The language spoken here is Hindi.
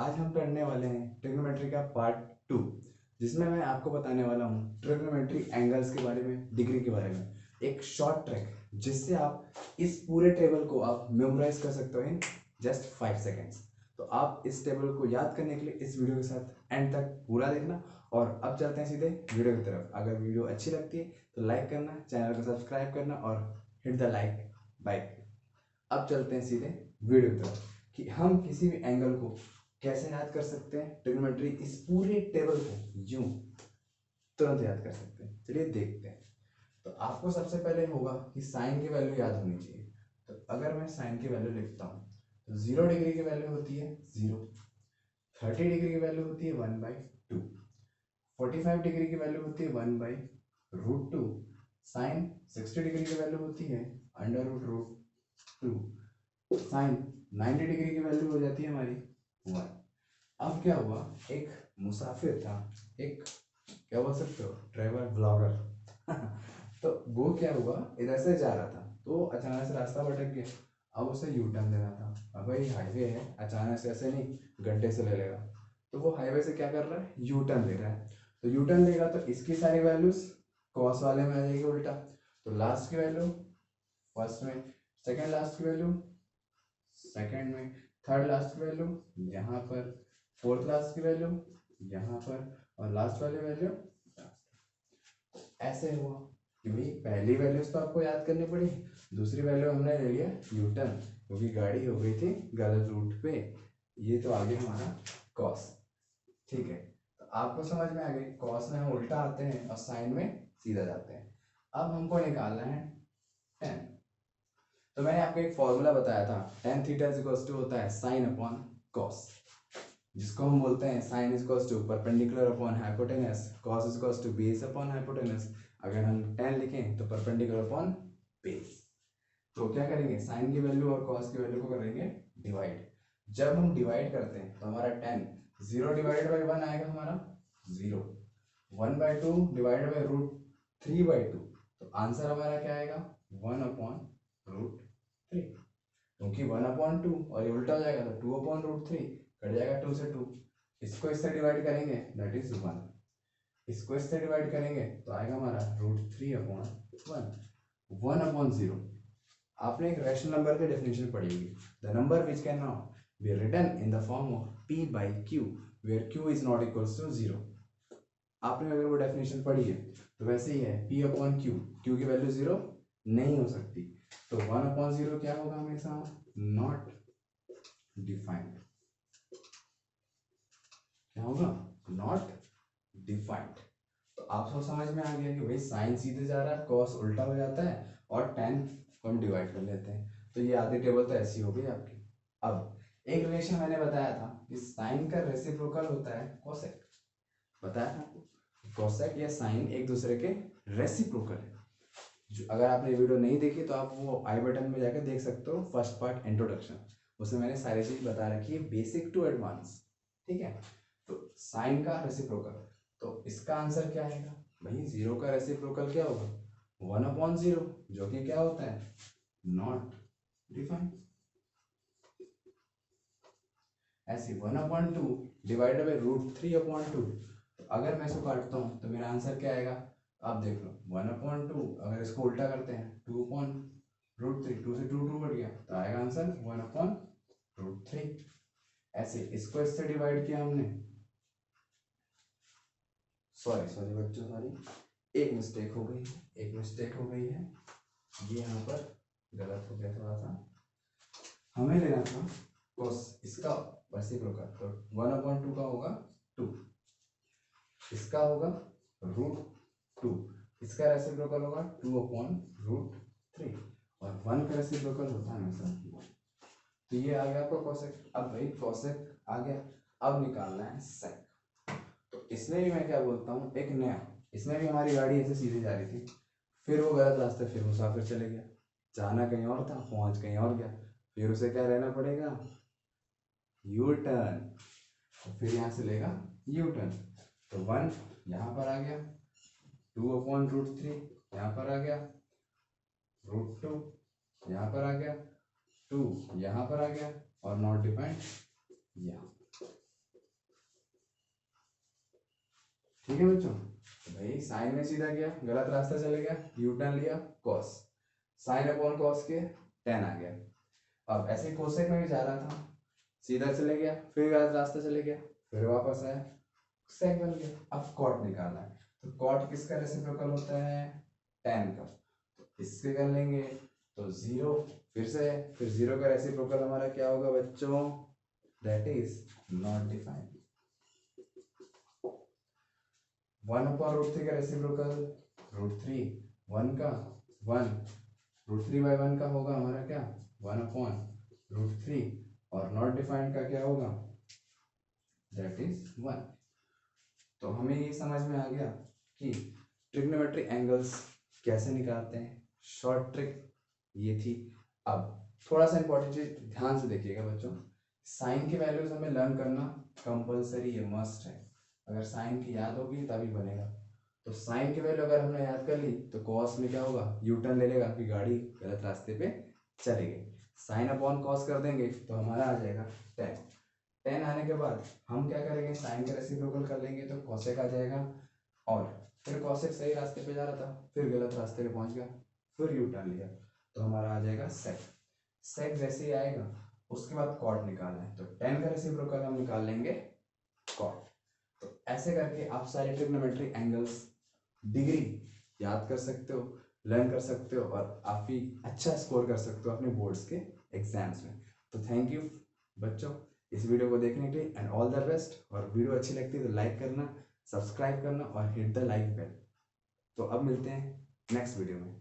आज हम पढ़ने वाले हैं ट्रिग्नोमेट्री का पार्ट 2, जिसमें मैं आपको बताने वाला हूँ ट्रिग्नोमेट्री एंगल्स के बारे में, डिग्री के बारे में। एक शॉर्ट ट्रिक जिससे आप इस पूरे टेबल को आप मेमोराइज कर सकते हो इन जस्ट 5 सेकेंड्स। तो आप इस टेबल को याद करने के लिए इस वीडियो के साथ एंड तक पूरा देखना। और अब चलते हैं सीधे वीडियो की तरफ। अगर वीडियो अच्छी लगती है तो लाइक करना, चैनल को सब्सक्राइब करना और हिट द लाइक बाइक। अब चलते हैं सीधे वीडियो की तरफ कि हम किसी भी एंगल को कैसे याद कर सकते हैं। ट्रिग्नोमेट्री इस पूरे टेबल को यूं तुरंत याद कर सकते हैं। चलिए देखते हैं। तो आपको सबसे पहले होगा कि साइन की वैल्यू याद होनी चाहिए। तो अगर मैं साइन की वैल्यू लिखता हूँ तो 0 डिग्री की वैल्यू होती है 0, 30 डिग्री की वैल्यू होती है 1/2, 45 डिग्री की वैल्यू होती है 1/√2, साइन 60 डिग्री की वैल्यू होती है √2, साइन 90 डिग्री की वैल्यू हो जाती है हमारी 1। अब क्या हुआ, एक मुसाफिर था, एक क्या बोल सकते हो, ट्रैवल ब्लॉगर तो वो क्या हुआ, इधर से जा रहा था तो अचानक से रास्ता भटक गया। अब उसे यू टर्न लेना था। अब भाई हाईवे है, अचानक से ऐसे नहीं गड्ढे से ले लेगा। तो वो हाईवे से क्या कर रहा है, यू टर्न ले रहा है। तो यू टर्न लेगा तो इसकी सारी वैल्यूज कॉस वाले में आ जाएगी उल्टा। तो लास्ट की वैल्यू फर्स्ट में, सेकेंड लास्ट की वैल्यू सेकेंड में, थर्ड लास्ट की वैल्यू यहाँ पर, फोर्थ लास्ट की वैल्यू यहाँ पर, और लास्ट वाली वैल्यू ऐसे हुआ कि भाई पहली वैल्यूज तो आपको याद करनी पड़ी, दूसरी वैल्यू हमने ले लिया यू टर्न क्योंकि गाड़ी हो गई थी गलत रूट पे। ये तो आ गया हमारा कॉस। ठीक है, तो आपको समझ में आ गई, कॉस में हम उल्टा आते हैं और साइन में सीधा जाते हैं। अब हमको निकालना है टेन। तो मैंने आपको एक फॉर्मूला बताया था, tan theta is equals to होता है साइन अपॉन कॉस, जिसको हम बोलते हैं sine is equals to perpendicular upon hypotenuse, cos is equals to base upon hypotenuse. अगर हम tan लिखें तो परपेंडिकुलर अपॉन बेस। तो क्या करेंगे, साइन की वैल्यू और कॉस की वैल्यू को करेंगे डिवाइड। जब हम डिवाइड करते हैं तो हमारा tan 0 डिवाइडेड बाई 1 आएगा हमारा 0, 1/2 डिवाइडेड बाई √3/2। तो आंसर हमारा क्या आएगा 1/√3, क्योंकि 1/2 और ये उल्टा हो जाएगा तो 2/√3 कट जाएगा 2 से 2। इसको इससे डिवाइड करेंगे दैट इज 1, इसको इससे डिवाइड करेंगे तो आएगा हमारा √3/1, 1/0। आपने एक रैशनल नंबर की डेफिनेशन पढ़ी होगी, the number which can not be written in the form of p/q where q is not equals to 0। आपने अगर वो डेफिनेशन पढ़ी है तो वैसे ही है, p/q, q की वैल्यू 0 नहीं हो सकती। तो 1/0 क्या होगा हमेशा, नॉट डिफाइंड। क्या होगा, नॉट डिफाइंड। तो आपको समझ में आ गया कि भाई साइन सीधे जा रहा है, कॉस उल्टा हो जाता है और tan को हम डिवाइड कर लेते हैं। तो ये आधी टेबल तो ऐसी हो गई आपकी। अब एक रिलेशन मैंने बताया था कि साइन का रेसिप्रोकल होता है कोसेक, बताया था आपको। कोसेक या साइन एक दूसरे के रेसिप्रोकल है। जो अगर आपने वीडियो नहीं देखी तो आप वो आई बटन में जाकर देख सकते हो, फर्स्ट पार्ट इंट्रोडक्शन, उसमें मैंने सारी चीज बता रखी है बेसिक टू एडवांस। ठीक है, तो साइन का रेसिप्रोकल, तो इसका आंसर क्या आएगा भाई, 0 का रेसिप्रोकल क्या होगा 1/0, जो कि क्या होता है नॉट डिफाइंड। ऐसे 1/2 डिवाइडेड बाई √3/2। तो अगर मैं इसको काटता हूँ तो मेरा आंसर क्या आएगा, आप देख लो 1/2, अगर इसको उल्टा करते हैं 2/√3, 2 से 2 2 कट गया तो आएगा आंसर 1/√3। ऐसे इसको इससे डिवाइड किया हमने, सॉरी सॉरी बच्चों सॉरी, एक मिस्टेक हो गई है, एक मिस्टेक हो गई है, ये यहाँ पर गलत हो गया थोड़ा सा। हमें लेना था कोस इसका रेसिप्रोकल, तो 1/2 का होगा 2, इसका होगा √2, इसका रेसिप्रोकल होगा 2/√3, और 1 का रेसिप्रोकल होता है हमेशा 1। तो ये आ गया आपका कोसेक। अब भाई कोसेक आ गया, अब निकालना है सेक। तो इसमें भी मैं क्या बोलता हूँ, एक नया, इसमें भी हमारी गाड़ी ऐसे सीधे जा रही थी, फिर वो गलत रास्ते, फिर मुसाफिर चले गया, जाना कहीं और था पहुंच कहीं और गया, फिर उसे क्या रहना पड़ेगा यू टर्न, फिर यहाँ से लेगा यू टर्न। तो 1 यहाँ पर आ गया, 2/√3 यहाँ पर आ गया, √2 यहाँ पर आ गया, 2 यहाँ पर आ गया, और नॉट डिफाइंड यहाँ। ठीक है बच्चों। तो भाई साइन में सीधा गया, गलत रास्ता चले गया, यू टर्न लिया, कॉस, साइन अपॉन कॉस के टेन आ गया। अब ऐसे कोसेक में भी जा रहा था, सीधा चले गया, फिर गलत रास्ता चले गया, फिर वापस आया, सेक बन गया। अब कॉट निकालना है, तो कॉट किसका रेसिप्रोकल होता है, टेन का। तो इसके कर लेंगे तो जीरो, फिर जीरो का रेसिप्रोकल हमारा क्या होगा बच्चों, दैट इज नॉट डिफाइंड। 1/√3 का रेसिप्रोकल √3, 1 का 1, √3/1 का होगा हमारा क्या, 1/√3, और नॉट डिफाइंड का क्या होगा, दैट इज 1। तो हमें ये समझ में आ गया कि ट्रिग्नोमेट्रिक एंगल्स कैसे निकालते हैं, शॉर्ट ट्रिक ये थी। अब थोड़ा सा इंपॉर्टेंट चीज ध्यान से देखिएगा बच्चों, साइन की वैल्यूज हमें लर्न करना कंपलसरी है, मस्ट है। अगर साइन की याद होगी तभी बनेगा। तो साइन की वैल्यू अगर हमने याद कर ली तो कॉस में क्या होगा, यू टर्न ले लेगा कि गाड़ी गलत रास्ते पे चली गई। साइन अपॉन कॉस कर देंगे तो हमारा आ जाएगा 10। 10 आने के बाद हम क्या करेंगे, साइन का रेसिप्रोकल कर लेंगे तो कॉसेक आ जाएगा, और फिर कॉसेक सही रास्ते पे जा रहा था, फिर गलत रास्ते पे पहुंच गया, फिर यू टर्न लिया, तो हमारा आ जाएगा सेक। सेक जैसे ही आएगा उसके बाद कॉट निकालना है, तो 10 का रेसिप्रोकल हम निकाल लेंगे कॉट। तो ऐसे करके आप सारे ट्रिग्नोमेट्रिक एंगल्स डिग्री याद कर सकते हो, लर्न कर सकते हो, और काफ़ी अच्छा स्कोर कर सकते हो अपने बोर्ड्स के एग्जाम्स में। तो थैंक यू बच्चों इस वीडियो को देखने के लिए, एंड ऑल द बेस्ट। और वीडियो अच्छी लगती है तो लाइक करना, सब्सक्राइब करना और हिट द लाइक बेल। तो अब मिलते हैं नेक्स्ट वीडियो में।